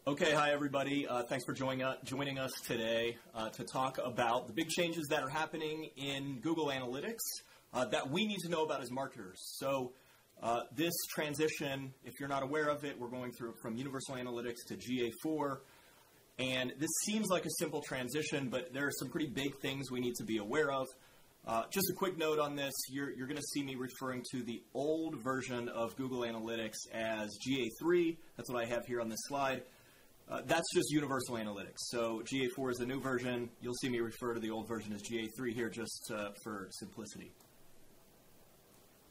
Okay, hi everybody. Thanks for joining us today to talk about the big changes that are happening in Google Analytics that we need to know about as marketers. So this transition, if you're not aware of it, we're going through from Universal Analytics to GA4. And this seems like a simple transition, but there are some pretty big things we need to be aware of. Just a quick note on this, you're going to see me referring to the old version of Google Analytics as GA3. That's what I have here on this slide. That's just Universal Analytics. So GA4 is the new version. You'll see me refer to the old version as GA3 here just for simplicity.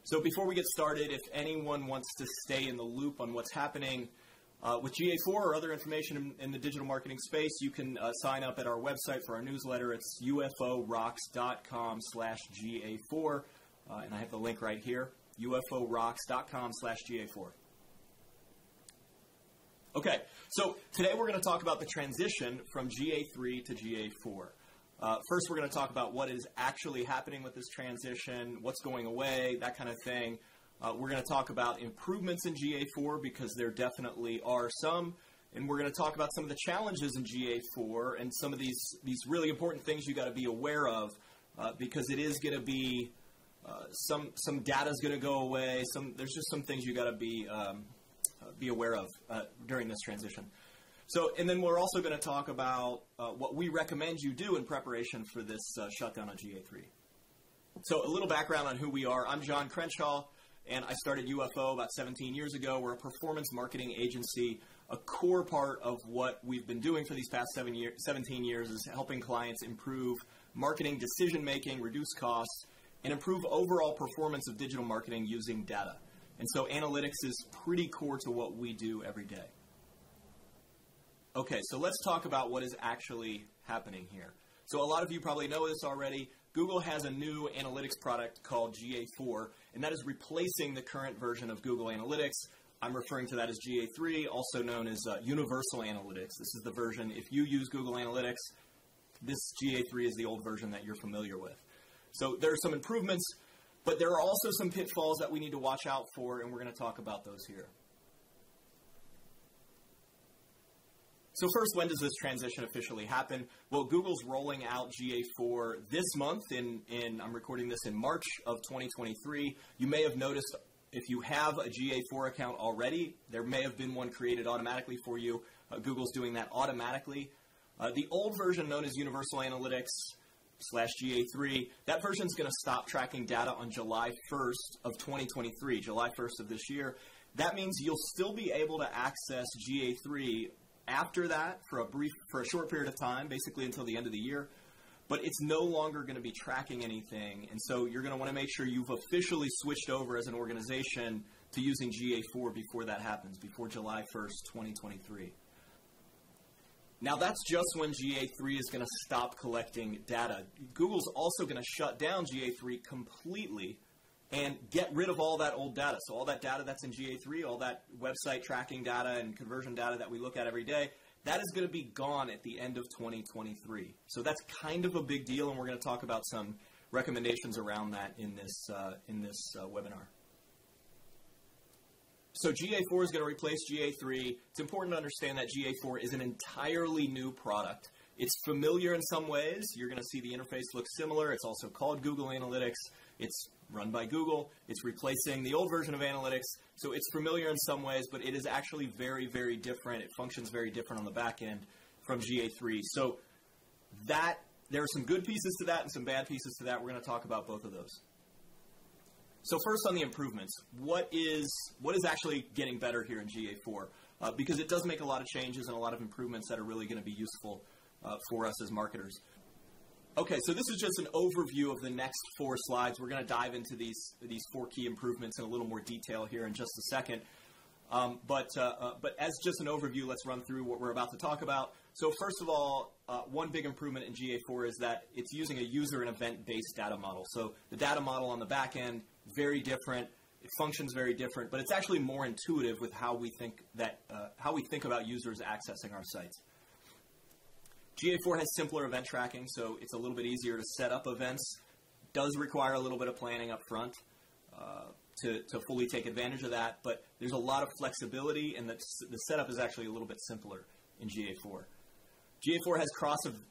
So before we get started, if anyone wants to stay in the loop on what's happening with GA4 or other information in the digital marketing space, you can sign up at our website for our newsletter. It's uforocks.com/GA4. And I have the link right here, uforocks.com/GA4. Okay, so today we're going to talk about the transition from GA3 to GA4. First, we're going to talk about what is actually happening with this transition, what's going away, that kind of thing. We're going to talk about improvements in GA4 because there definitely are some. And we're going to talk about some of the challenges in GA4 and some of these really important things you got to be aware of because it is going to be, some data is going to go away. There's just some things you got to be aware of during this transition. So, and then we're also going to talk about what we recommend you do in preparation for this shutdown on GA3. So a little background on who we are. I'm John Crenshaw, and I started UFO about 17 years ago. We're a performance marketing agency. A core part of what we've been doing for these past 17 years is helping clients improve marketing decision-making, reduce costs, and improve overall performance of digital marketing using data. And so analytics is pretty core to what we do every day. Okay, so let's talk about what is actually happening here. So a lot of you probably know this already. Google has a new analytics product called GA4, and that is replacing the current version of Google Analytics. I'm referring to that as GA3, also known as Universal Analytics. This is the version, if you use Google Analytics, this GA3 is the old version that you're familiar with. So there are some improvements, but there are also some pitfalls that we need to watch out for, and we're going to talk about those here. So first, when does this transition officially happen? Well, Google's rolling out GA4 this month. I'm recording this in March of 2023. You may have noticed if you have a GA4 account already, there may have been one created automatically for you. Google's doing that automatically. The old version known as Universal Analytics /GA3, that version is going to stop tracking data on July 1st of 2023, July 1st of this year. That means you'll still be able to access GA3 after that for a short period of time, basically until the end of the year, but it's no longer going to be tracking anything. And so you're going to want to make sure you've officially switched over as an organization to using GA4 before that happens, before July 1st, 2023. Now, that's just when GA3 is going to stop collecting data. Google's also going to shut down GA3 completely and get rid of all that old data. So all that data that's in GA3, all that website tracking data and conversion data that we look at every day, that is going to be gone at the end of 2023. So that's kind of a big deal, and we're going to talk about some recommendations around that in this webinar. So GA4 is going to replace GA3. It's important to understand that GA4 is an entirely new product. It's familiar in some ways. You're going to see the interface looks similar. It's also called Google Analytics. It's run by Google. It's replacing the old version of Analytics. So it's familiar in some ways, but it is actually very, very different. It functions very different on the back end from GA3. So there are some good pieces to that and some bad pieces to that. We're going to talk about both of those. So first on the improvements, what is actually getting better here in GA4? Because it does make a lot of changes and a lot of improvements that are really going to be useful for us as marketers. Okay, so this is just an overview of the next 4 slides. We're going to dive into these 4 key improvements in a little more detail here in just a second. But as just an overview, let's run through what we're about to talk about. So first of all, one big improvement in GA4 is that it's using a user and event-based data model. So the data model on the back end, very different. It functions very different, but it's actually more intuitive with how we think about users accessing our sites. GA4 has simpler event tracking, so it's a little bit easier to set up events. Does require a little bit of planning up front to fully take advantage of that, but there's a lot of flexibility, and the setup is actually a little bit simpler in GA4. GA4 has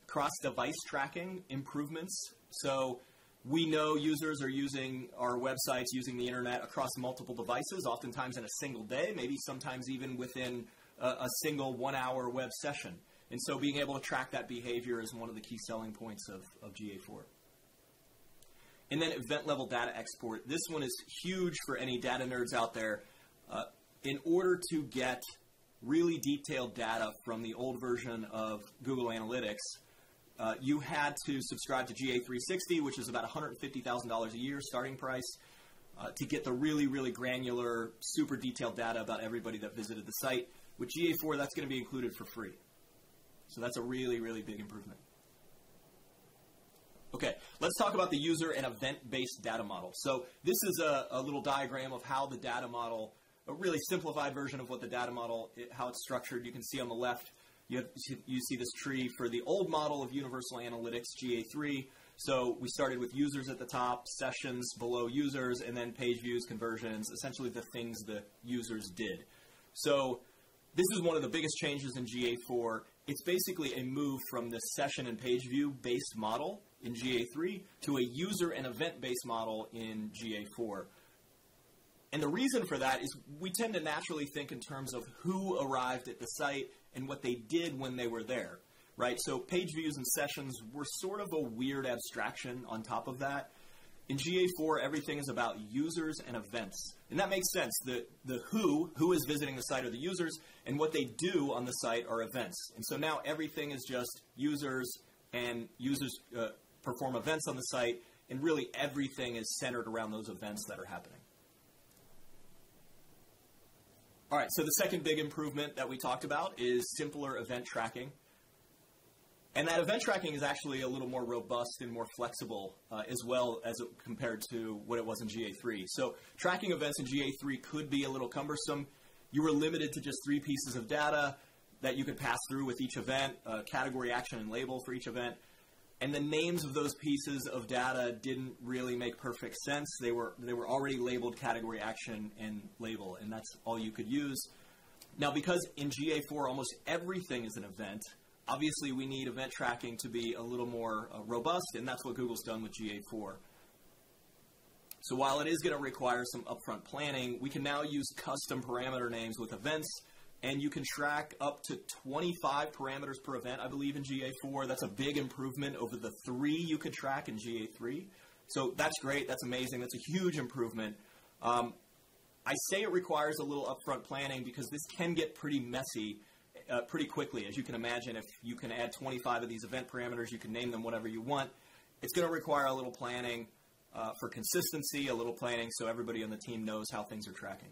cross-device tracking improvements. So we know users are using our websites, using the internet across multiple devices, oftentimes in a single day, maybe sometimes even within a single 1-hour web session. And so being able to track that behavior is one of the key selling points of GA4. And then event-level data export. This one is huge for any data nerds out there. In order to get really detailed data from the old version of Google Analytics, you had to subscribe to GA360, which is about $150,000 a year starting price, to get the really, really granular, super detailed data about everybody that visited the site. With GA4, that's going to be included for free. So that's a really, really big improvement. Okay, let's talk about the user and event-based data model. So this is a little diagram of how the data model, a really simplified version of what the data model, how it's structured. You can see on the left, you see this tree for the old model of Universal Analytics, GA3. So we started with users at the top, sessions below users, and then page views, conversions, essentially the things the users did. So this is one of the biggest changes in GA4. It's basically a move from the session and page view based model in GA3 to a user and event-based model in GA4. And the reason for that is we tend to naturally think in terms of who arrived at the site and what they did when they were there, right? So page views and sessions were sort of a weird abstraction on top of that. In GA4, everything is about users and events. And that makes sense. The who is visiting the site are the users, and what they do on the site are events. And so now everything is just users, and users perform events on the site, and really everything is centered around those events that are happening. All right, so the second big improvement that we talked about is simpler event tracking. And that event tracking is actually a little more robust and more flexible as well as compared to what it was in GA3. So tracking events in GA3 could be a little cumbersome. You were limited to just 3 pieces of data that you could pass through with each event, category, action, and label for each event. And the names of those pieces of data didn't really make perfect sense. They were already labeled category, action, and label, and that's all you could use. Now, because in GA4 almost everything is an event, obviously we need event tracking to be a little more robust, and that's what Google's done with GA4. So while it is going to require some upfront planning, we can now use custom parameter names with events, and you can track up to 25 parameters per event, I believe, in GA4. That's a big improvement over the 3 you could track in GA3. So that's great. That's amazing. That's a huge improvement. I say it requires a little upfront planning because this can get pretty messy pretty quickly. As you can imagine, if you can add 25 of these event parameters, you can name them whatever you want. It's going to require a little planning for consistency, a little planning so everybody on the team knows how things are tracking.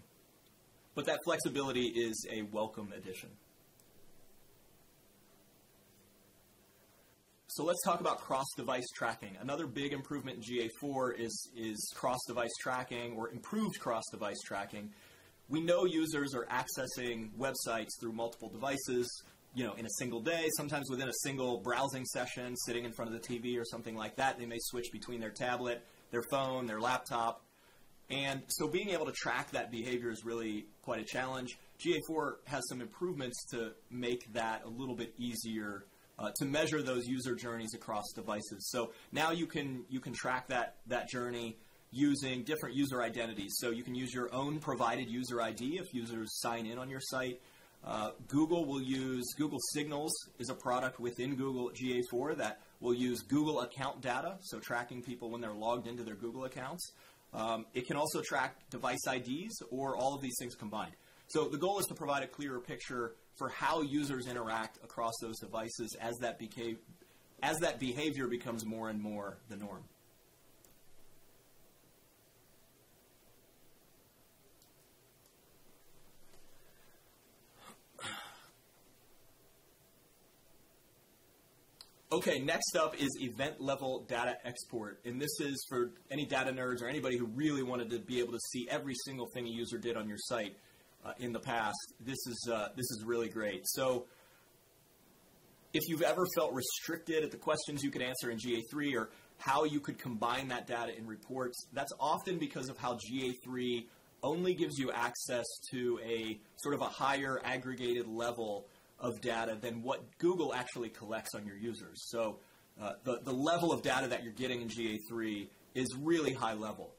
But that flexibility is a welcome addition. So let's talk about cross-device tracking. Another big improvement in GA4 is cross-device tracking or improved cross-device tracking. We know users are accessing websites through multiple devices, in a single day, sometimes within a single browsing session, sitting in front of the TV or something like that. They may switch between their tablet, their phone, their laptop. And so being able to track that behavior is really quite a challenge. GA4 has some improvements to make that a little bit easier to measure those user journeys across devices. So now you can track that journey using different user identities. So you can use your own provided user ID if users sign in on your site. Google Signals is a product within Google GA4 that will use Google account data, so tracking people when they're logged into their Google accounts. It can also track device IDs or all of these things combined. So the goal is to provide a clearer picture for how users interact across those devices as that behavior becomes more and more the norm. Okay, next up is event-level data export, and this is for any data nerds or anybody who really wanted to be able to see every single thing a user did on your site in the past. This is really great. So if you've ever felt restricted at the questions you could answer in GA3 or how you could combine that data in reports, that's often because of how GA3 only gives you access to a sort of a higher aggregated level of data than what Google actually collects on your users. So the level of data that you're getting in GA3 is really high level.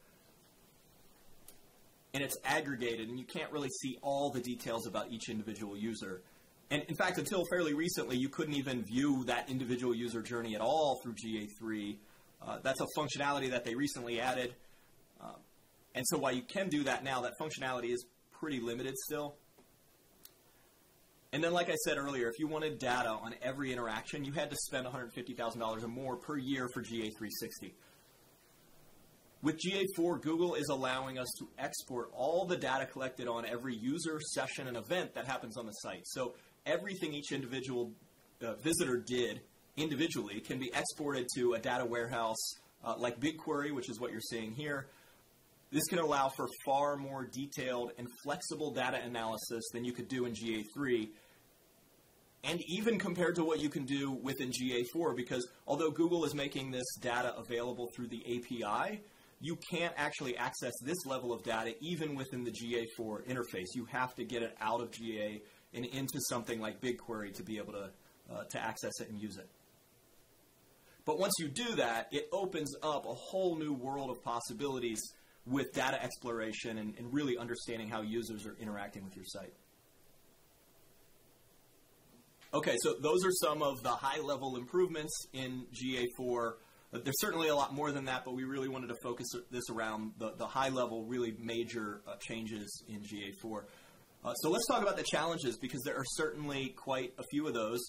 And it's aggregated, and you can't really see all the details about each individual user. And in fact, until fairly recently, you couldn't even view that individual user journey at all through GA3. That's a functionality that they recently added. And so while you can do that now, that functionality is pretty limited still. And then, like I said earlier, if you wanted data on every interaction, you had to spend $150,000 or more per year for GA360. With GA4, Google is allowing us to export all the data collected on every user, session, and event that happens on the site. So everything each individual visitor did individually can be exported to a data warehouse like BigQuery, which is what you're seeing here. This can allow for far more detailed and flexible data analysis than you could do in GA3, and even compared to what you can do within GA4, because although Google is making this data available through the API, you can't actually access this level of data even within the GA4 interface. You have to get it out of GA and into something like BigQuery to be able to access it and use it. But once you do that, it opens up a whole new world of possibilities with data exploration and really understanding how users are interacting with your site. Okay, so those are some of the high-level improvements in GA4. There's certainly a lot more than that, but we really wanted to focus this around the high-level, really major changes in GA4. So let's talk about the challenges, because there are certainly quite a few of those,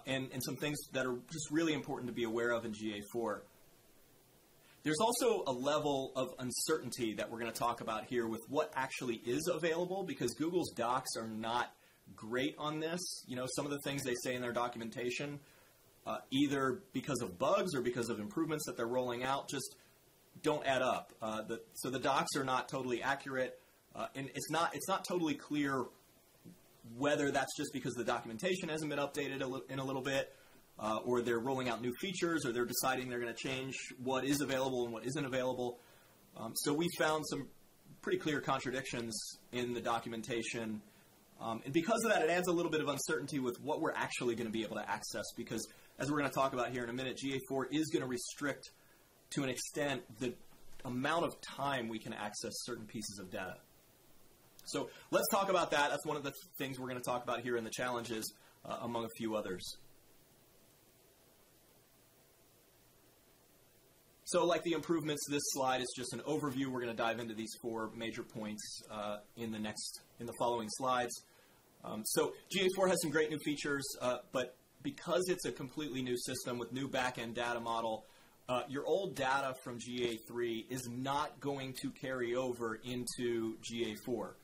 and some things that are just really important to be aware of in GA4. There's also a level of uncertainty that we're going to talk about here with what actually is available, because Google's docs are not great on this. You know, some of the things they say in their documentation, either because of bugs or because of improvements that they're rolling out, just don't add up. So the docs are not totally accurate, and it's not totally clear whether that's just because the documentation hasn't been updated in a little bit, or they're rolling out new features, or they're deciding they're going to change what is available and what isn't available. So we found some pretty clear contradictions in the documentation. And because of that, it adds a little bit of uncertainty with what we're actually going to be able to access, because as we're going to talk about here in a minute, GA4 is going to restrict, to an extent, the amount of time we can access certain pieces of data. So let's talk about that. That's one of the things we're going to talk about here in the challenges, among a few others. So like the improvements, this slide is just an overview. We're going to dive into these 4 major points in the following slides. So GA4 has some great new features, but because it's a completely new system with new back-end data model, your old data from GA3 is not going to carry over into GA4.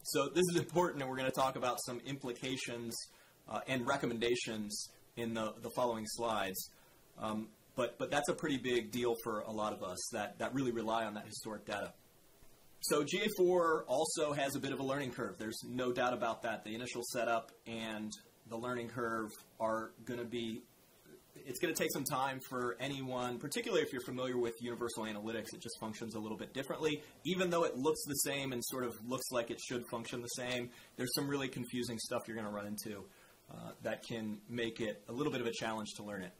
So this is important, and we're going to talk about some implications and recommendations in the following slides. But that's a pretty big deal for a lot of us that really rely on that historic data. So GA4 also has a bit of a learning curve. There's no doubt about that. The initial setup and the learning curve are going to be, it's going to take some time for anyone, particularly if you're familiar with universal analytics. It just functions a little bit differently. Even though it looks the same and sort of looks like it should function the same, there's some really confusing stuff you're going to run into that can make it a little bit of a challenge to learn it.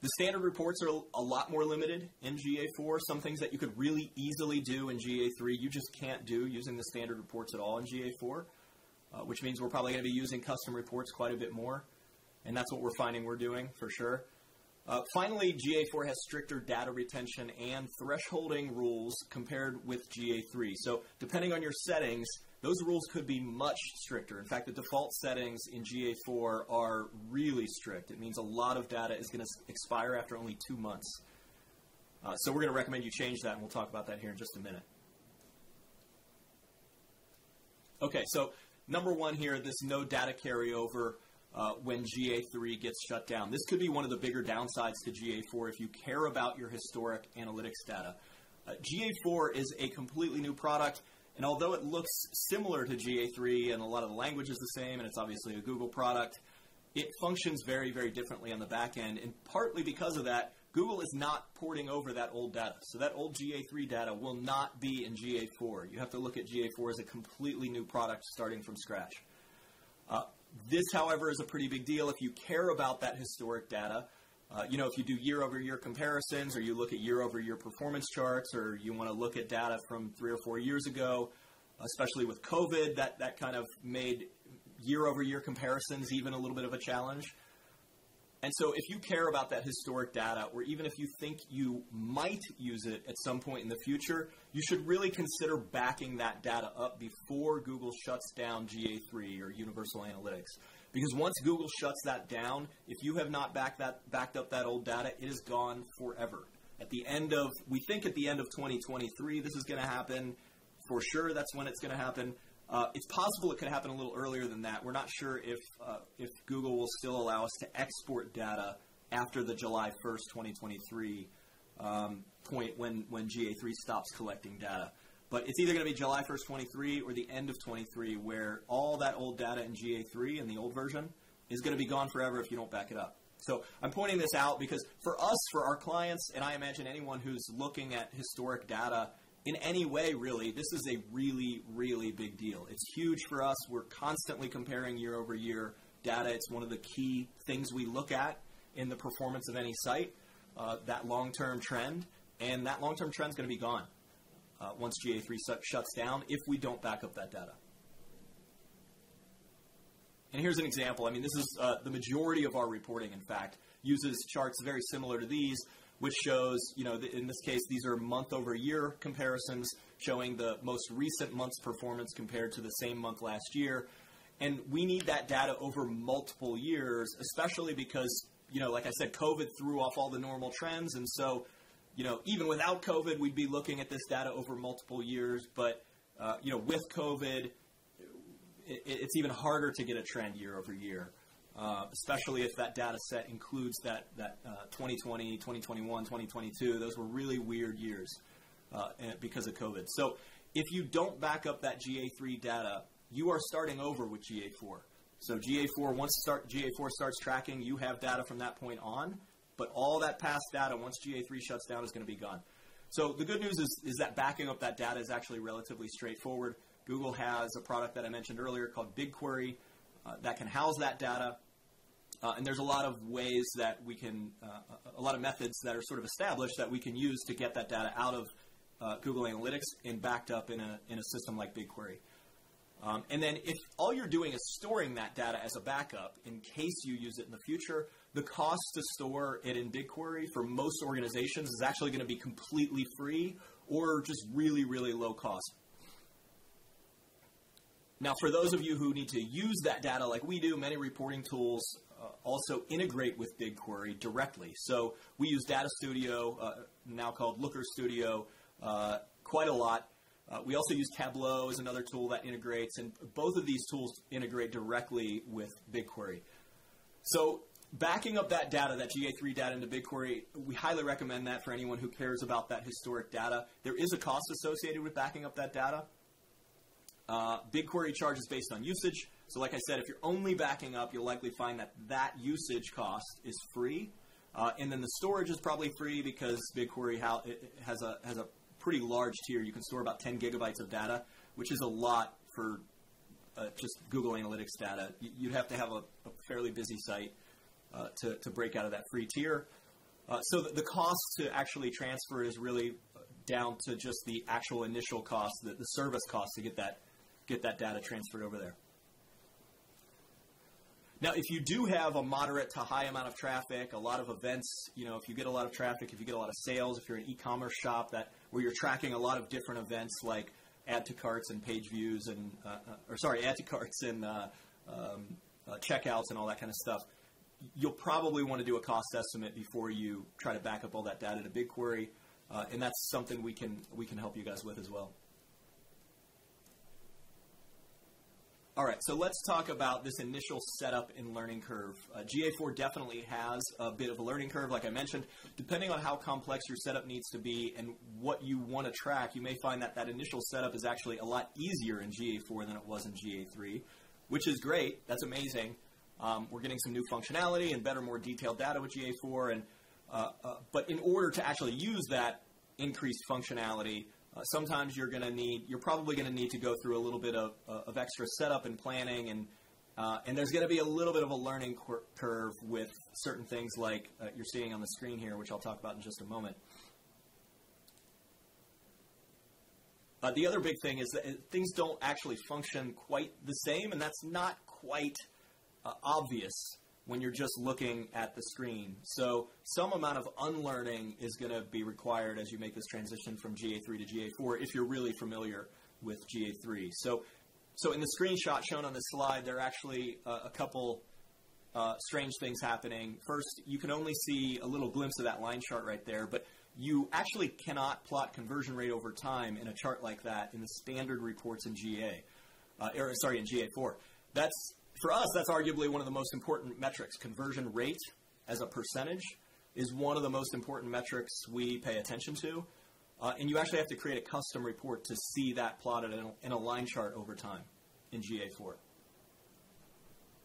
The standard reports are a lot more limited in GA4. Some things that you could really easily do in GA3, you just can't do using the standard reports at all in GA4, which means we're probably going to be using custom reports quite a bit more, and that's what we're finding we're doing for sure. Finally, GA4 has stricter data retention and thresholding rules compared with GA3. So depending on your settings, those rules could be much stricter. In fact, the default settings in GA4 are really strict. It means a lot of data is going to expire after only 2 months. So we're going to recommend you change that, and we'll talk about that here in just a minute. Okay, so number 1 here, this no data carryover when GA3 gets shut down. This could be one of the bigger downsides to GA4 if you care about your historic analytics data. GA4 is a completely new product. And although it looks similar to GA3 and a lot of the language is the same, and it's obviously a Google product, it functions very, very differently on the back end. And partly because of that, Google is not porting over that old data. So that old GA3 data will not be in GA4. You have to look at GA4 as a completely new product starting from scratch. This, however, is a pretty big deal if you care about that historic data. If you do year-over-year comparisons, or you look at year-over-year performance charts, or you want to look at data from 3 or 4 years ago, especially with COVID, that kind of made year-over-year comparisons even a little bit of a challenge. And so if you care about that historic data, or even if you think you might use it at some point in the future, you should really consider backing that data up before Google shuts down GA3 or Universal Analytics. Because once Google shuts that down, if you have not backed up that old data, it is gone forever. We think at the end of 2023 this is going to happen. For sure, that's when it's going to happen. It's possible it could happen a little earlier than that. We're not sure if Google will still allow us to export data after the July 1st, 2023 point when GA3 stops collecting data. But it's either going to be July 1st, 23 or the end of 23 where all that old data in GA3 in the old version is going to be gone forever if you don't back it up. So I'm pointing this out because for us, for our clients, and I imagine anyone who's looking at historic data in any way, really, this is a really, really big deal. It's huge for us. We're constantly comparing year-over-year data. It's one of the key things we look at in the performance of any site, that long-term trend. And that long-term trend is going to be gone once GA3 shuts down if we don't back up that data. And here's an example. I mean, this is the majority of our reporting, in fact, uses charts very similar to these, which shows, in this case, these are month-over-year comparisons showing the most recent month's performance compared to the same month last year. And we need that data over multiple years, especially because, like I said, COVID threw off all the normal trends. And so, even without COVID, we'd be looking at this data over multiple years. But, with COVID, it's even harder to get a trend year over year. Especially if that data set includes that 2020, 2021, 2022. Those were really weird years because of COVID. So if you don't back up that GA3 data, you are starting over with GA4. So GA4, once GA4 starts tracking, you have data from that point on, but all that past data, once GA3 shuts down, is going to be gone. So the good news is that backing up that data is actually relatively straightforward. Google has a product that I mentioned earlier called BigQuery that can house that data. And there's a lot of ways that we can, a lot of methods that are sort of established that we can use to get that data out of Google Analytics and backed up in a system like BigQuery. And then if all you're doing is storing that data as a backup in case you use it in the future, the cost to store it in BigQuery for most organizations is actually going to be completely free or just really, really low cost. Now, for those of you who need to use that data like we do, many reporting tools also integrate with BigQuery directly. So we use Data Studio, now called Looker Studio, quite a lot. We also use Tableau as another tool that integrates, and both of these tools integrate directly with BigQuery. So backing up that data, that GA3 data into BigQuery, we highly recommend that for anyone who cares about that historic data. There is a cost associated with backing up that data. BigQuery charges based on usage. So like I said, if you're only backing up, you'll likely find that usage cost is free. And then the storage is probably free because BigQuery has a pretty large tier. You can store about 10 gigabytes of data, which is a lot for just Google Analytics data. You'd have to have a fairly busy site to break out of that free tier. So the cost to actually transfer is really down to just the actual initial cost, the service cost to get that data transferred over there. Now, if you do have a moderate to high amount of traffic, a lot of events, if you get a lot of traffic, if you get a lot of sales, if you're an e-commerce shop where you're tracking a lot of different events like add to carts and page views and, add to carts and checkouts and all that kind of stuff, you'll probably want to do a cost estimate before you try to back up all that data to BigQuery, and that's something we can help you guys with as well. All right, so let's talk about this initial setup and learning curve. GA4 definitely has a bit of a learning curve, like I mentioned. Depending on how complex your setup needs to be and what you want to track, you may find that initial setup is actually a lot easier in GA4 than it was in GA3, which is great. That's amazing. We're getting some new functionality and better, more detailed data with GA4. But in order to actually use that increased functionality, sometimes you're probably going to need to go through a little bit of extra setup and planning and And there's going to be a little bit of a learning curve with certain things like you're seeing on the screen here, which I'll talk about in just a moment. The other big thing is that things don't actually function quite the same, and that's not quite obvious when you're just looking at the screen. So some amount of unlearning is going to be required as you make this transition from GA3 to GA4 if you're really familiar with GA3. So in the screenshot shown on this slide, there are actually a couple strange things happening. First, you can only see a little glimpse of that line chart right there, but you actually cannot plot conversion rate over time in a chart like that in the standard reports in in GA4. For us, that's arguably one of the most important metrics. Conversion rate as a percentage is one of the most important metrics we pay attention to. And you actually have to create a custom report to see that plotted in a line chart over time in GA4.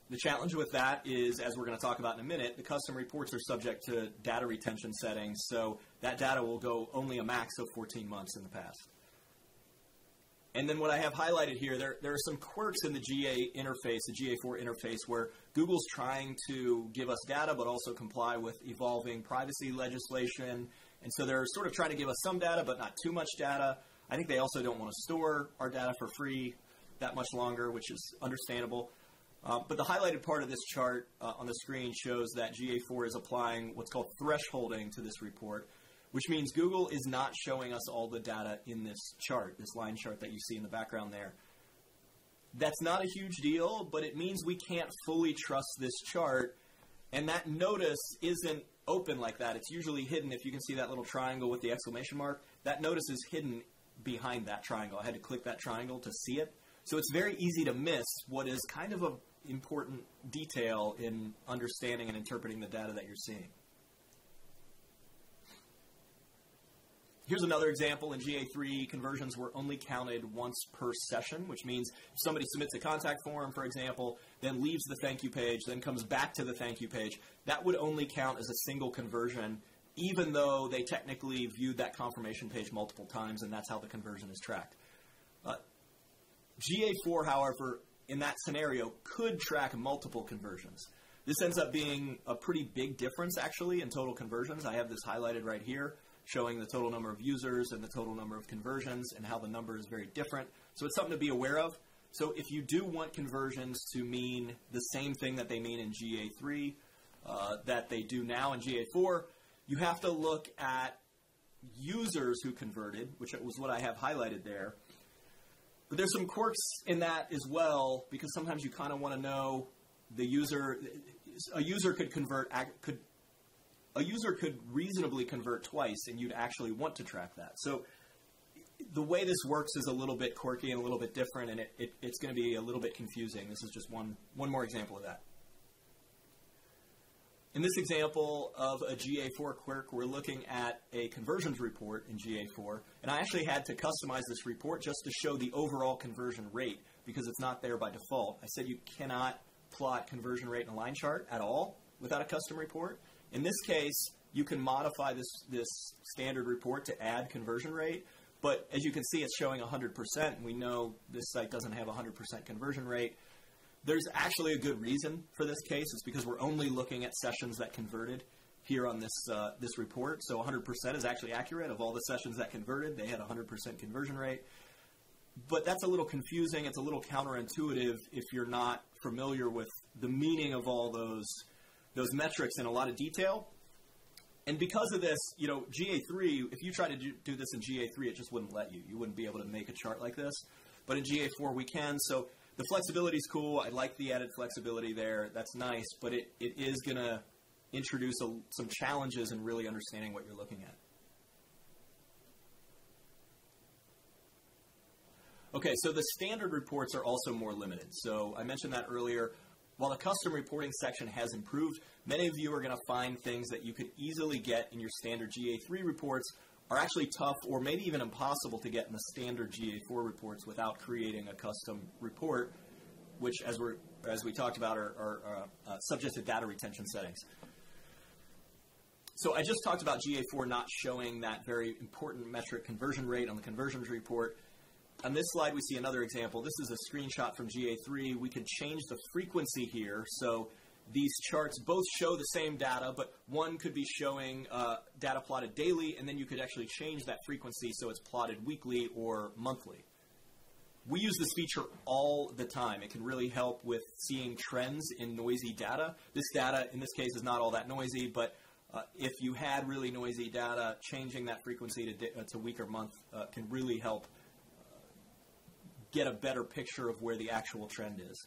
The challenge with that is, as we're going to talk about in a minute, the custom reports are subject to data retention settings, so that data will go only a max of 14 months in the past. And then what I have highlighted here, there are some quirks in the GA interface, the GA4 interface, where Google's trying to give us data but also comply with evolving privacy legislation. And so they're sort of trying to give us some data but not too much data. I think they also don't want to store our data for free that much longer, which is understandable. But the highlighted part of this chart on the screen shows that GA4 is applying what's called thresholding to this report, which means Google is not showing us all the data in this chart, this line chart that you see in the background there. That's not a huge deal, but it means we can't fully trust this chart, and that notice isn't open like that. It's usually hidden. If you can see that little triangle with the exclamation mark, that notice is hidden behind that triangle. I had to click that triangle to see it. So it's very easy to miss what is kind of an important detail in understanding and interpreting the data that you're seeing. Here's another example. In GA3, conversions were only counted once per session, which means if somebody submits a contact form, for example, then leaves the thank you page, then comes back to the thank you page, that would only count as a single conversion, even though they technically viewed that confirmation page multiple times, and that's how the conversion is tracked. GA4, however, in that scenario, could track multiple conversions. This ends up being a pretty big difference, actually, in total conversions. I have this highlighted right here, showing the total number of users and the total number of conversions and how the number is very different. So it's something to be aware of. So if you do want conversions to mean the same thing that they mean in GA3, that they do now in GA4, you have to look at users who converted, which was what I have highlighted there. But there's some quirks in that as well, because sometimes you kind of want to know the user. A user could convert, a user could reasonably convert twice, and you'd actually want to track that. So the way this works is a little bit quirky and a little bit different, and it's going to be a little bit confusing. This is just one more example of that. In this example of a GA4 quirk, we're looking at a conversions report in GA4, and I actually had to customize this report just to show the overall conversion rate because it's not there by default. I said you cannot plot conversion rate in a line chart at all without a custom report. In this case, you can modify this standard report to add conversion rate, but as you can see, it's showing 100%, and we know this site doesn't have 100% conversion rate. There's actually a good reason for this case. It's because we're only looking at sessions that converted here on this report. So 100% is actually accurate. Of all the sessions that converted, they had 100% conversion rate. But that's a little confusing. It's a little counterintuitive if you're not familiar with the meaning of all those metrics in a lot of detail. And because of this, GA3, if you try to do this in GA3, it just wouldn't let you. You wouldn't be able to make a chart like this. But in GA4, we can. So the flexibility is cool. I like the added flexibility there. That's nice, but it is going to introduce some challenges in really understanding what you're looking at. Okay, so the standard reports are also more limited. So I mentioned that earlier. While the custom reporting section has improved, many of you are going to find things that you could easily get in your standard GA3 reports are actually tough or maybe even impossible to get in the standard GA4 reports without creating a custom report, which, as we talked about, are subject to data retention settings. So I just talked about GA4 not showing that very important metric conversion rate on the conversions report. On this slide, we see another example. This is a screenshot from GA3. We can change the frequency here. So these charts both show the same data, but one could be showing data plotted daily, and then you could actually change that frequency so it's plotted weekly or monthly. We use this feature all the time. It can really help with seeing trends in noisy data. This data, in this case, is not all that noisy, but if you had really noisy data, changing that frequency to week or month can really help get a better picture of where the actual trend is.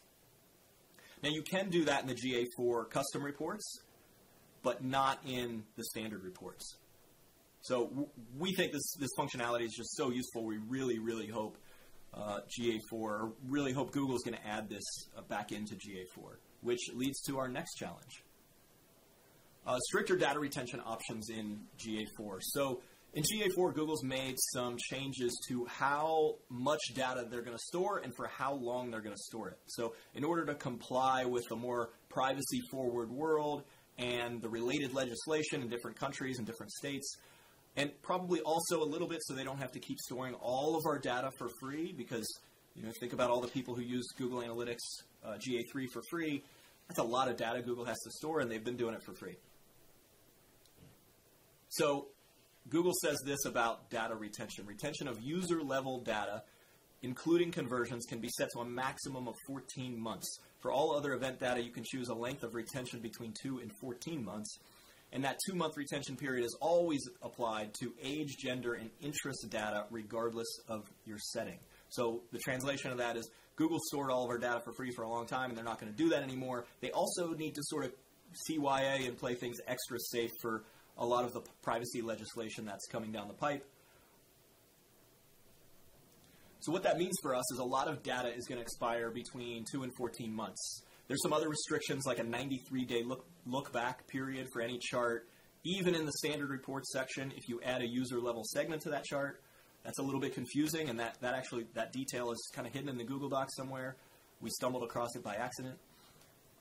Now, you can do that in the GA4 custom reports, but not in the standard reports. So we think this functionality is just so useful. We really, really hope GA4, really hope Google's going to add this back into GA4, which leads to our next challenge. Stricter data retention options in GA4. So in GA4, Google's made some changes to how much data they're going to store and for how long they're going to store it. So in order to comply with a more privacy-forward world and the related legislation in different countries and different states, and probably also a little bit so they don't have to keep storing all of our data for free, because think about all the people who use Google Analytics GA3 for free. That's a lot of data Google has to store, and they've been doing it for free. So Google says this about data retention. Retention of user-level data, including conversions, can be set to a maximum of 14 months. For all other event data, you can choose a length of retention between 2 and 14 months. And that 2-month retention period is always applied to age, gender, and interest data regardless of your setting. So the translation of that is Google stored all of our data for free for a long time, and they're not going to do that anymore. They also need to sort of CYA and play things extra safe for a lot of the privacy legislation that's coming down the pipe. So what that means for us is a lot of data is going to expire between 2 and 14 months. There's some other restrictions, like a 93-day look-back period for any chart. Even in the standard reports section, if you add a user-level segment to that chart, that's a little bit confusing, and that detail is kind of hidden in the Google Docs somewhere. We stumbled across it by accident.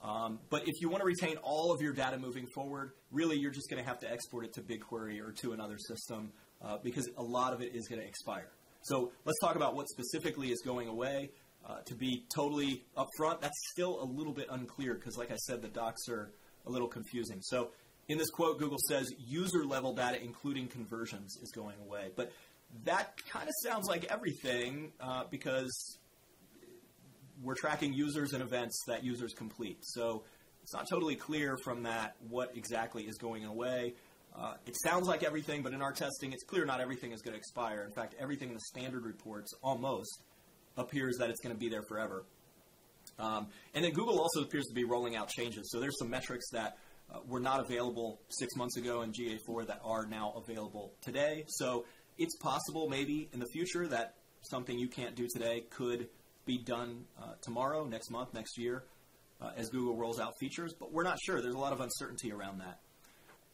But if you want to retain all of your data moving forward, really you're just going to have to export it to BigQuery or to another system because a lot of it is going to expire. So let's talk about what specifically is going away. To be totally upfront, that's still a little bit unclear because, like I said, the docs are a little confusing. So in this quote, Google says user-level data, including conversions, is going away. But that kind of sounds like everything because we're tracking users and events that users complete. So it's not totally clear from that what exactly is going away. It sounds like everything, but in our testing, it's clear not everything is going to expire. In fact, everything in the standard reports almost appears that it's going to be there forever. And then Google also appears to be rolling out changes. So there's some metrics that were not available 6 months ago in GA4 that are now available today. So it's possible maybe in the future that something you can't do today could be done tomorrow, next month, next year as Google rolls out features. But we're not sure. There's a lot of uncertainty around that.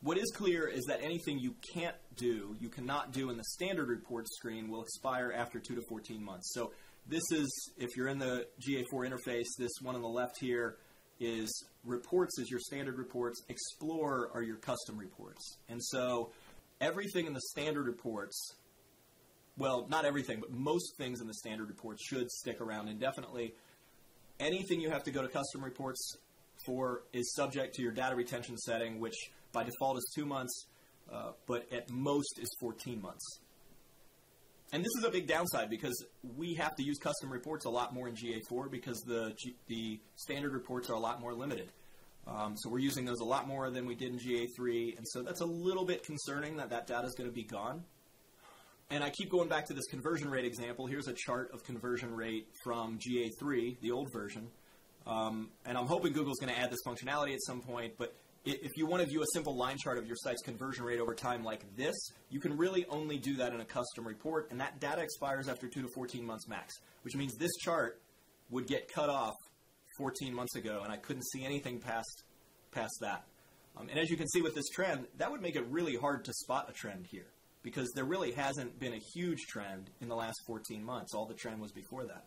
What is clear is that anything you can't do, you cannot do in the standard report screen will expire after 2 to 14 months. So this is, if you're in the GA4 interface, this one on the left here is reports is your standard reports, Explore are your custom reports. And so everything in the standard reports, well, not everything, but most things in the standard reports should stick around indefinitely. Anything you have to go to custom reports for is subject to your data retention setting, which by default is 2 months, but at most is 14 months. And this is a big downside because we have to use custom reports a lot more in GA4 because the standard reports are a lot more limited. So we're using those a lot more than we did in GA3, and so that's a little bit concerning that that data is going to be gone. And I keep going back to this conversion rate example. Here's a chart of conversion rate from GA3, the old version. And I'm hoping Google's going to add this functionality at some point, but if you want to view a simple line chart of your site's conversion rate over time like this, you can really only do that in a custom report, and that data expires after 2 to 14 months max, which means this chart would get cut off 14 months ago, and I couldn't see anything past that. And as you can see with this trend, that would make it really hard to spot a trend here because there really hasn't been a huge trend in the last 14 months. All the trend was before that.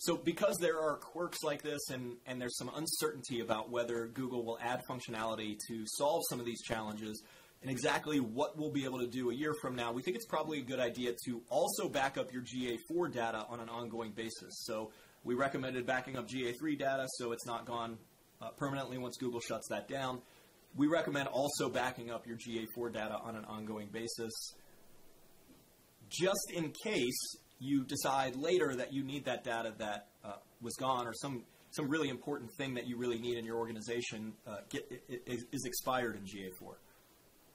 So because there are quirks like this and there's some uncertainty about whether Google will add functionality to solve some of these challenges, and exactly what we'll be able to do a year from now, we think it's probably a good idea to also back up your GA4 data on an ongoing basis. So we recommended backing up GA3 data so it's not gone permanently once Google shuts that down. We recommend also backing up your GA4 data on an ongoing basis, just in case you decide later that you need that data that was gone, or some really important thing that you really need in your organization is expired in GA4.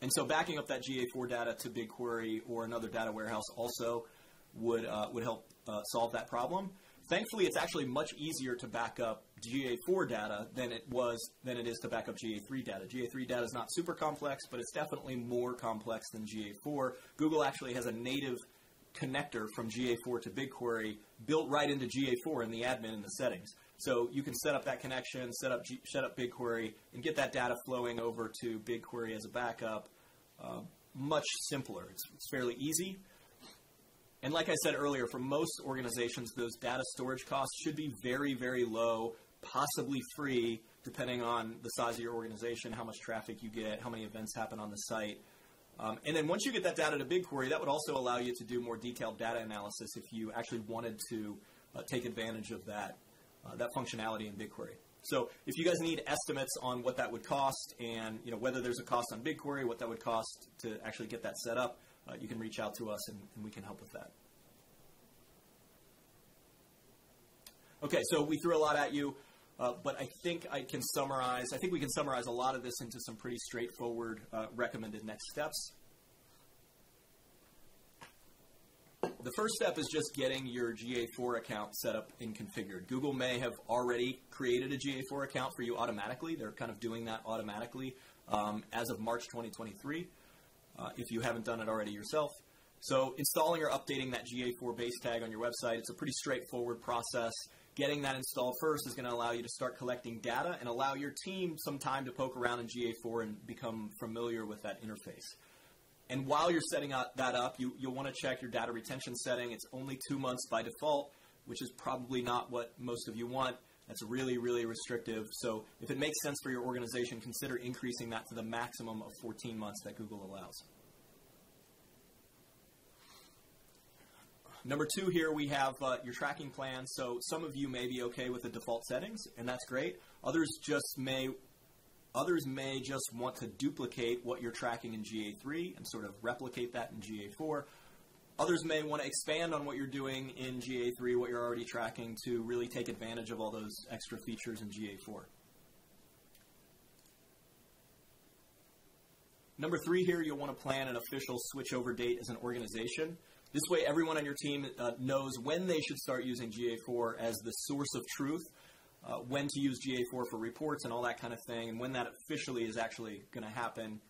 And so backing up that GA4 data to BigQuery or another data warehouse also would help solve that problem. Thankfully, it's actually much easier to back up GA4 data than it is to back up GA3 data. GA3 data is not super complex, but it's definitely more complex than GA4. Google actually has a native connector from GA4 to BigQuery built right into GA4 in the admin in the settings. So you can set up that connection, set up BigQuery, and get that data flowing over to BigQuery as a backup much simpler. It's fairly easy. And like I said earlier, for most organizations, those data storage costs should be very, very low, possibly free, depending on the size of your organization, how much traffic you get, how many events happen on the site. And then once you get that data to BigQuery, that would also allow you to do more detailed data analysis if you actually wanted to take advantage of that functionality in BigQuery. So if you guys need estimates on what that would cost and whether there's a cost on BigQuery, what that would cost to actually get that set up, you can reach out to us and we can help with that. Okay, so we threw a lot at you, but I think we can summarize a lot of this into some pretty straightforward recommended next steps. The first step is just getting your GA4 account set up and configured. Google may have already created a GA4 account for you automatically. They're kind of doing that automatically as of March 2023. If you haven't done it already yourself. So installing or updating that GA4 base tag on your website, it's a pretty straightforward process. Getting that installed first is going to allow you to start collecting data and allow your team some time to poke around in GA4 and become familiar with that interface. And while you're setting that up, you'll want to check your data retention setting. It's only 2 months by default, which is probably not what most of you want. That's really, really restrictive. So if it makes sense for your organization, consider increasing that to the maximum of 14 months that Google allows. Number 2 here, we have your tracking plan. So some of you may be okay with the default settings, and that's great. Others may just want to duplicate what you're tracking in GA3 and sort of replicate that in GA4. Others may want to expand on what you're doing in GA3, what you're already tracking, to really take advantage of all those extra features in GA4. Number 3 here, you'll want to plan an official switchover date as an organization. This way, everyone on your team knows when they should start using GA4 as the source of truth, when to use GA4 for reports and all that kind of thing, and when that officially is actually going to happen,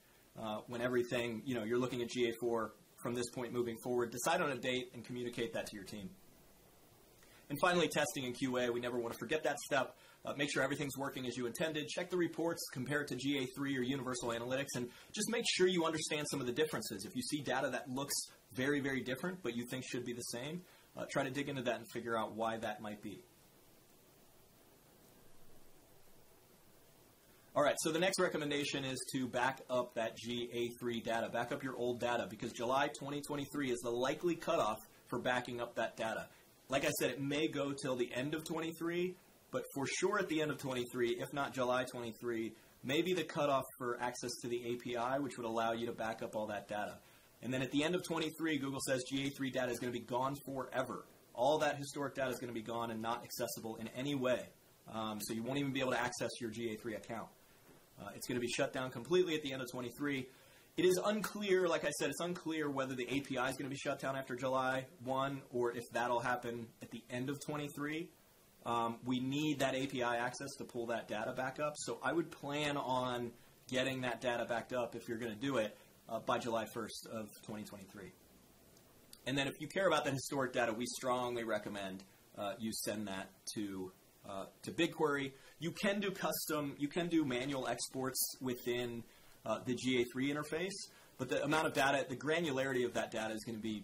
when everything, you're looking at GA4 from this point moving forward. Decide on a date and communicate that to your team. And finally, testing and QA. We never want to forget that step. Make sure everything's working as you intended. Check the reports, compare it to GA3 or Universal Analytics, and just make sure you understand some of the differences. If you see data that looks very, very different, but you think should be the same, try to dig into that and figure out why that might be. All right, so the next recommendation is to back up that GA3 data. Back up your old data, because July 2023 is the likely cutoff for backing up that data. Like I said, it may go till the end of 23, but for sure at the end of 23, if not July 23, may be the cutoff for access to the API, which would allow you to back up all that data. And then at the end of 23, Google says GA3 data is going to be gone forever. All that historic data is going to be gone and not accessible in any way. So you won't even be able to access your GA3 account. It's going to be shut down completely at the end of 23. It is unclear, like I said, it's unclear whether the API is going to be shut down after July 1 or if that'll happen at the end of 23. We need that API access to pull that data back up. So I would plan on getting that data backed up, if you're going to do it, by July 1st of 2023. And then if you care about the historic data, we strongly recommend you send that to BigQuery. You can do manual exports within the GA3 interface, but the amount of data, the granularity of that data is going to be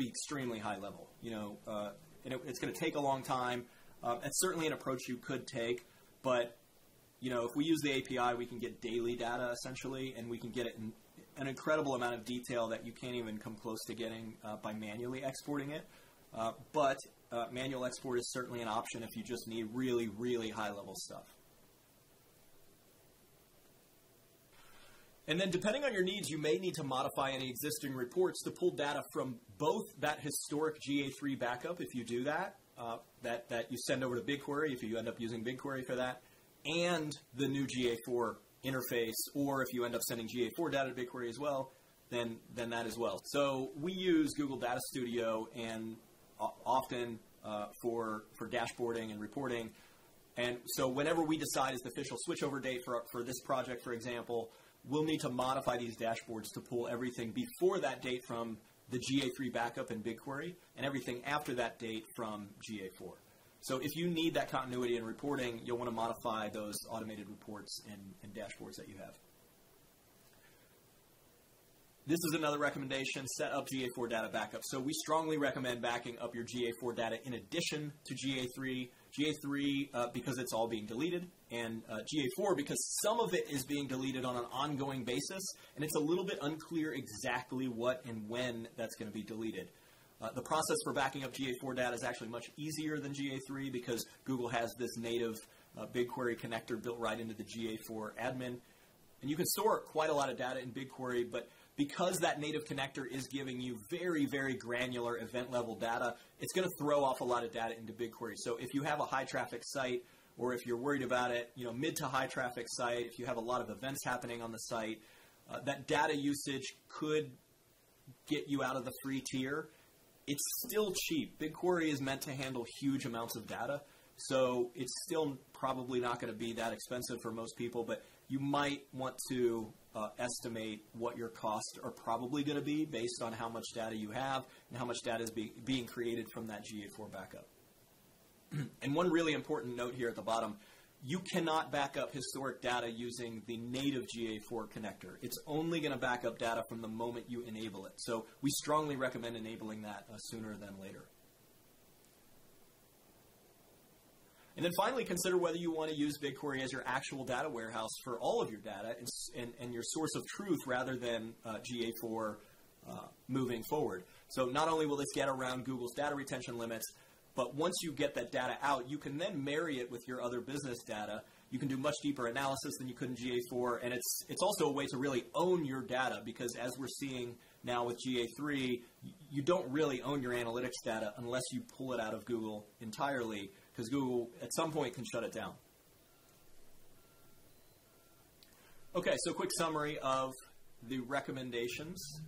extremely high level. And it's going to take a long time. It's certainly an approach you could take, but if we use the API, we can get daily data essentially, and we can get it an incredible amount of detail that you can't even come close to getting by manually exporting it. But manual export is certainly an option if you just need really, really high-level stuff. And then depending on your needs, you may need to modify any existing reports to pull data from both that historic GA3 backup, if you do that, that you send over to BigQuery, if you end up using BigQuery for that, and the new GA4 interface, or if you end up sending GA4 data to BigQuery as well, then that as well. So we use Google Data Studio and often for dashboarding and reporting. And so whenever we decide is the official switchover date for this project, for example, we'll need to modify these dashboards to pull everything before that date from the GA3 backup in BigQuery and everything after that date from GA4. So if you need that continuity in reporting, you'll want to modify those automated reports and dashboards that you have. This is another recommendation, set up GA4 data backup. So we strongly recommend backing up your GA4 data in addition to GA3. GA3 because it's all being deleted, and GA4 because some of it is being deleted on an ongoing basis, and it's a little bit unclear exactly what and when that's going to be deleted. The process for backing up GA4 data is actually much easier than GA3 because Google has this native BigQuery connector built right into the GA4 admin. And you can store quite a lot of data in BigQuery, but because that native connector is giving you very, very granular event-level data, it's going to throw off a lot of data into BigQuery. So if you have a high-traffic site, or if you're worried about it, mid to high-traffic site, if you have a lot of events happening on the site, that data usage could get you out of the free tier. It's still cheap. BigQuery is meant to handle huge amounts of data, so it's still probably not going to be that expensive for most people, but you might want to estimate what your costs are probably going to be based on how much data you have and how much data is being created from that GA4 backup. And one really important note here at the bottom, you cannot back up historic data using the native GA4 connector. It's only going to back up data from the moment you enable it. So we strongly recommend enabling that sooner than later. And then finally, consider whether you want to use BigQuery as your actual data warehouse for all of your data and your source of truth rather than GA4 moving forward. So not only will this get around Google's data retention limits, but once you get that data out, you can then marry it with your other business data. You can do much deeper analysis than you could in GA4, and it's also a way to really own your data because as we're seeing now with GA3, you don't really own your analytics data unless you pull it out of Google entirely, because Google at some point can shut it down. Okay, so quick summary of the recommendations.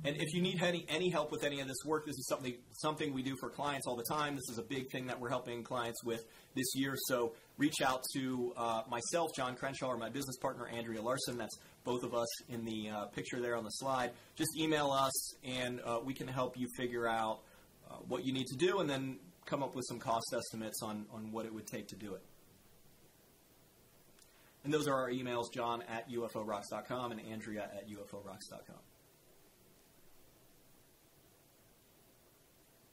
And if you need any help with any of this work, this is something we do for clients all the time. This is a big thing that we're helping clients with this year. So reach out to myself, John Crenshaw, or my business partner, Andrea Larson. That's both of us in the picture there on the slide. Just email us, and we can help you figure out what you need to do and then come up with some cost estimates on what it would take to do it. And those are our emails, john@uforocks.com and andrea@uforocks.com.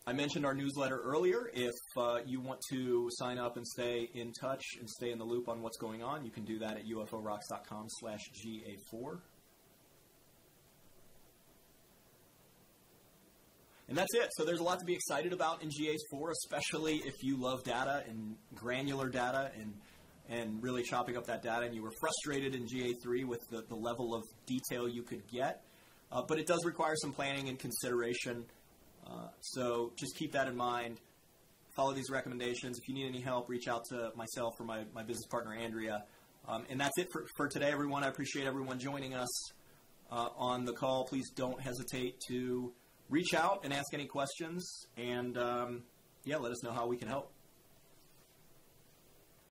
I mentioned our newsletter earlier. If you want to sign up and stay in touch and stay in the loop on what's going on, you can do that at uforocks.com/GA4. And that's it. So there's a lot to be excited about in GA4, especially if you love data and granular data and really chopping up that data, and you were frustrated in GA3 with the level of detail you could get. But it does require some planning and consideration. So just keep that in mind. Follow these recommendations. If you need any help, reach out to myself or my business partner, Andrea. And that's it for today, everyone. I appreciate everyone joining us on the call. Please don't hesitate to reach out and ask any questions. And, let us know how we can help.